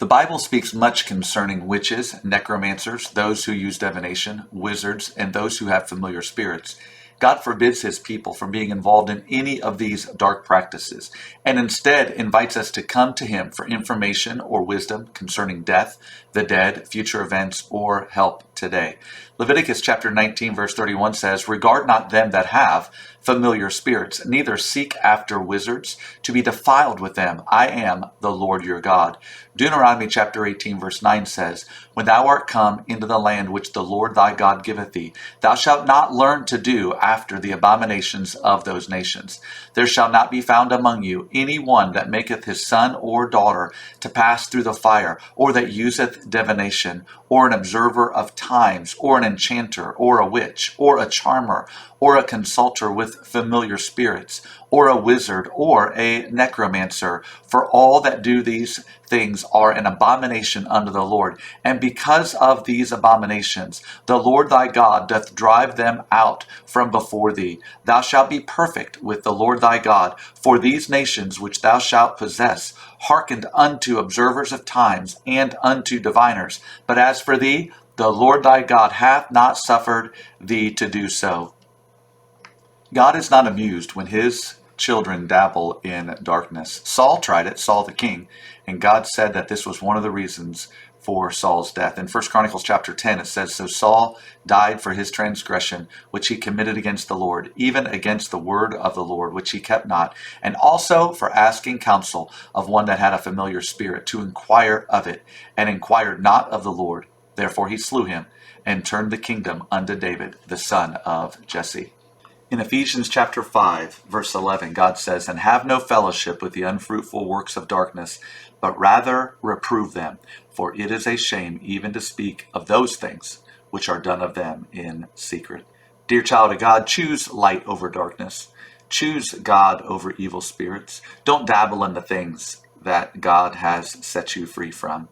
The Bible speaks much concerning witches, necromancers, those who use divination, wizards, and those who have familiar spirits. God forbids his people from being involved in any of these dark practices, and instead invites us to come to him for information or wisdom concerning death, the dead, future events, or help today. Leviticus chapter 19 verse 31 says, "Regard not them that have familiar spirits, neither seek after wizards to be defiled with them. I am the Lord your God." Deuteronomy chapter 18 verse 9 says, "When thou art come into the land which the Lord thy God giveth thee, thou shalt not learn to do after the abominations of those nations. There shall not be found among you any one that maketh his son or daughter to pass through the fire, or that useth divination, or an observer of times, or an enchanter, or a witch, or a charmer, or a consulter with familiar spirits, or a wizard, or a necromancer. For all that do these things are an abomination unto the Lord. And because of these abominations, the Lord thy God doth drive them out from before thee. Thou shalt be perfect with the Lord thy God, for these nations which thou shalt possess hearkened unto observers of times and unto diviners. But as for thee, the Lord thy God hath not suffered thee to do so." God is not amused when his children dabble in darkness. Saul tried it, Saul the king, and God said that this was one of the reasons for Saul's death. In 1 Chronicles chapter 10, it says, "So Saul died for his transgression, which he committed against the Lord, even against the word of the Lord, which he kept not, and also for asking counsel of one that had a familiar spirit, to inquire of it, and inquired not of the Lord. Therefore he slew him, and turned the kingdom unto David, the son of Jesse." In Ephesians chapter 5, verse 11, God says, "And have no fellowship with the unfruitful works of darkness, but rather reprove them. For it is a shame even to speak of those things which are done of them in secret." Dear child of God, choose light over darkness. Choose God over evil spirits. Don't dabble in the things that God has set you free from.